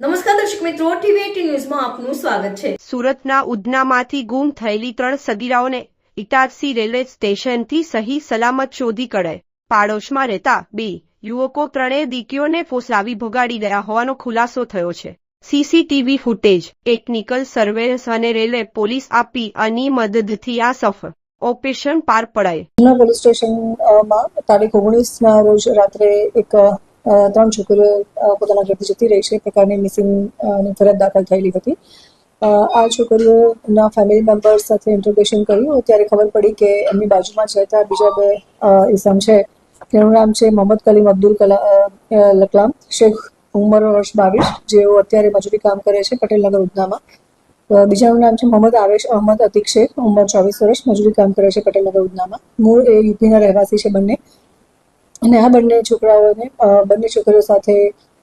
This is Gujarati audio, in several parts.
નમસ્કાર દર્શક મિત્રો, ટીવી18 ન્યૂઝમાં આપનું સ્વાગત છે। સુરતના ઉધનામાંથી ગુમ થયેલી 3 સગીરાઓને ઇટારસી રેલવે સ્ટેશનથી સહી સલામત શોધી કઢાય। પાડોશમાં રહેતા 2 યુવકો ત્રણેય દીકરીઓને ફોસલાવી ભગાડી ગયા હોવાનો ખુલાસો થયો છે। સીસીટીવી ફૂટેજ, ટેકનિકલ સર્વેલન્સ અને રેલવે પોલીસ આપી અની મદદથી આ સફળ ઓપરેશન પાર પડાય। પોલીસ સ્ટેશનમાં તારીખ 19ના રોજ રાત્રે એક 3 છોકરીઓ પોતાના ઘરથી જતી રહી છે પ્રકારની મિસિંગની ફરિયાદ દાખલ થયેલી હતી। આ છોકરીઓના ફેમિલી મેમ્બર્સ સાથે ઇન્ટરોગેશન કર્યું ત્યારે ખબર પડી કે એમની બાજુમાં જ રહેતા બીજા 2 ઇસમ છે, તેનું નામ છે મોહમ્મદ કલીમ અબ્દુલ લકલામ, શેખ, ઉંમર વર્ષ 22, જેઓ અત્યારે મજૂરી કામ કરે છે પટેલનગર ઉધનામાં। બીજાનું નામ છે મોહમ્મદ આવેશ અહમદ અતિક શેખ, ઉંમર 24 વર્ષ, મજૂરી કામ કરે છે પટેલનગર ઉધનામાં। મૂળ એ યુપીના રહેવાસી છે બંને। અને આ બંને છોકરીઓ સાથે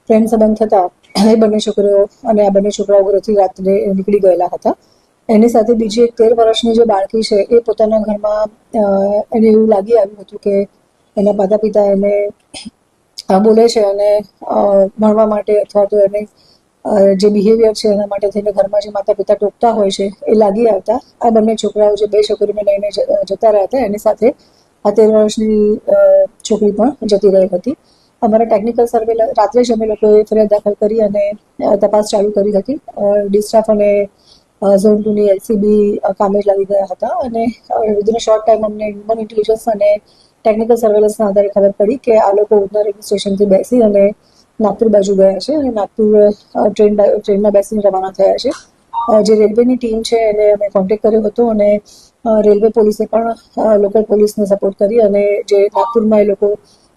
પ્રેમ સંબંધ થતા એ બંને છોકરીઓ અને આ બંને છોકરાઓ ઘરેથી રાત્રે નીકળી ગયેલા હતા। એની સાથે બીજી એક 13 વર્ષની જે બાળકી છે એ પોતાના ઘરમાં એને એવું લાગી આવ્યું હતું કે એના માતા પિતા એને બોલે છે અને ભણવા માટે અથવા તો એને જે બિહેવિયર છે એના માટે થઈને ઘરમાં જે માતા પિતા ટોકતા હોય છે એ લાગી આવતા આ બંને છોકરાઓ જે 2 છોકરીઓને લઈને જતા રહ્યા હતા એની સાથે આ 13 વર્ષની છોકરી પણ જતી રહી હતી। અમારા ટેકનિકલ સર્વે રાત્રે જ અમે લોકોએ ફરિયાદ દાખલ કરી અને તપાસ ચાલુ કરી હતી। ડિસ્ટાફ અને ઝોન 2ની એલસીબી કામે જ લાગી ગયા હતા અને વિધિન અ શોર્ટ ટાઈમ અમને હ્યુમન ઇન્ટેલિજન્સ અને ટેકનિકલ સર્વેલન્સના આધારે ખબર પડી કે આ લોકો ઉધના રેલવે સ્ટેશનથી બેસી અને નાગપુર બાજુ ગયા છે અને નાગપુર ટ્રેનમાં બેસીને રવાના થયા છે। જે રેલવેની ટીમ છે એને અમે કોન્ટેક્ટ કર્યો હતો અને રેલવે પોલીસે પણ લોકલ પોલીસને સપોર્ટ કરી અને જે નાગપુરમાં એ લોકો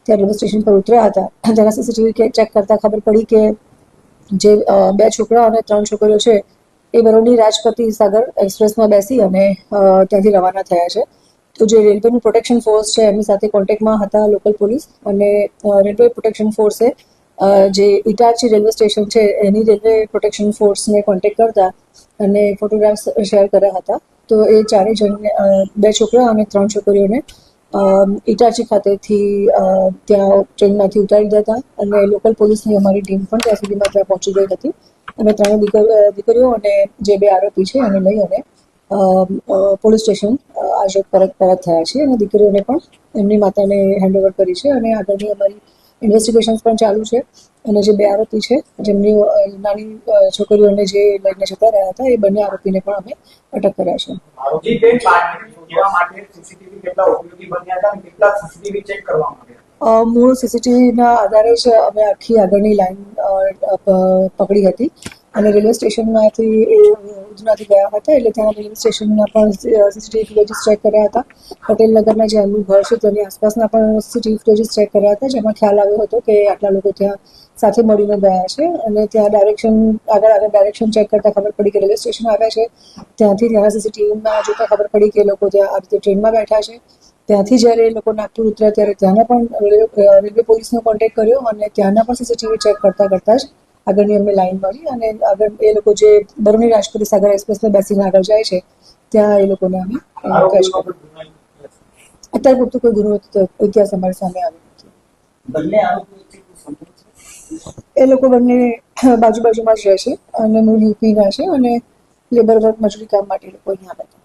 ત્યાં રેલવે સ્ટેશન પર ઉતર્યા હતા તેના સીસીટીવી ચેક કરતાં ખબર પડી કે જે 2 છોકરા અને 3 છોકરીઓ છે એ બરોની રાજપતિ સાગર એક્સપ્રેસમાં બેસી અને ત્યાંથી રવાના થયા છે। તો જે રેલવેનું પ્રોટેક્શન ફોર્સ છે એમની સાથે કોન્ટેક્ટમાં હતા લોકલ પોલીસ અને રેલવે પ્રોટેક્શન ફોર્સે જે ઇટારસી રેલવે સ્ટેશન છે એની રેલવે પ્રોટેક્શન ફોર્સને કોન્ટેક્ટ કરતા અને ફોટોગ્રાફ્સ શેર કર્યા હતા। તો એ 4 જણને 2 છોકરા અને 3 છોકરીઓને ઇટારસી ખાતેથી ત્યાં ટ્રેનમાંથી ઉતારી દીધા હતા અને લોકલ પોલીસની અમારી ટીમ પણ ત્યાં સુધીમાં ત્યાં પહોંચી ગઈ હતી અને 3 દીકરીઓ અને જે 2 આરોપી છે એને લઈ અને પોલીસ સ્ટેશન આજે પરત થયા છે અને દીકરીઓને પણ એમની માતાને હેન્ડઓવર કરી છે અને આગળની અમારી ઇન્વેસ્ટિગેશન્સ પણ ચાલુ છે અને જે 2 આરોપી છે જેમની નાની છોકરીઓને જે લઈને જતા રહ્યા હતા એ બંને આરોપીને પણ અમે અટક કર્યા છે। મૂળ સીસીટીવીના આધારે જ અમે આખી આગળની લાઈન પકડી હતી અને રેલવે સ્ટેશનમાંથી એ ઉધનાથી ગયા હતા એટલે ત્યાં રેલવે સ્ટેશનના પણ સીસીટીવી ફૂટેજીસ ચેક કર્યા હતા। પટેલનગરના જે એમનું ઘર છે તેની આસપાસના પણ સીસીટીવી ફૂટેજીસ ચેક કર્યા હતા જેમાં ખ્યાલ આવ્યો હતો કે આટલા લોકો ત્યાં સાથે મળીને ગયા છે અને ત્યાં આગળ ડાયરેક્શન ચેક કરતાં ખબર પડી કે રેલવે સ્ટેશન આવ્યા છે ત્યાંથી ત્યાંના સીસીટીવીમાં જોતાં ખબર પડી કે લોકો ત્યાં આ રીતે ટ્રેનમાં બેઠા છે। ત્યાંથી જ્યારે એ લોકો નાગપુર ઉતર્યા ત્યારે ત્યાંના પણ રેલવે પોલીસનો કોન્ટેક્ટ કર્યો અને ત્યાંના પણ સીસીટીવી ચેક કરતાં જ આગળની અમને લાઈન મળી અને આગળ એ લોકો જે બરોની રાજપતિ સાગર એક્સપ્રેસમાં બેસીને આગળ જાય છે ત્યાં એ લોકોને અમે કેચ કર્યો। અત્યારે પૂરતું કોઈ ગુનો ઇતિહાસ અમારી સામે આવ્યો નથી। એ લોકો બંને બાજુમાં જ રહે છે અને મૂળ યુપીના છે અને લેબર વર્ક મજૂરી કામ માટે એ લોકો અહીંયા આવ્યા હતા।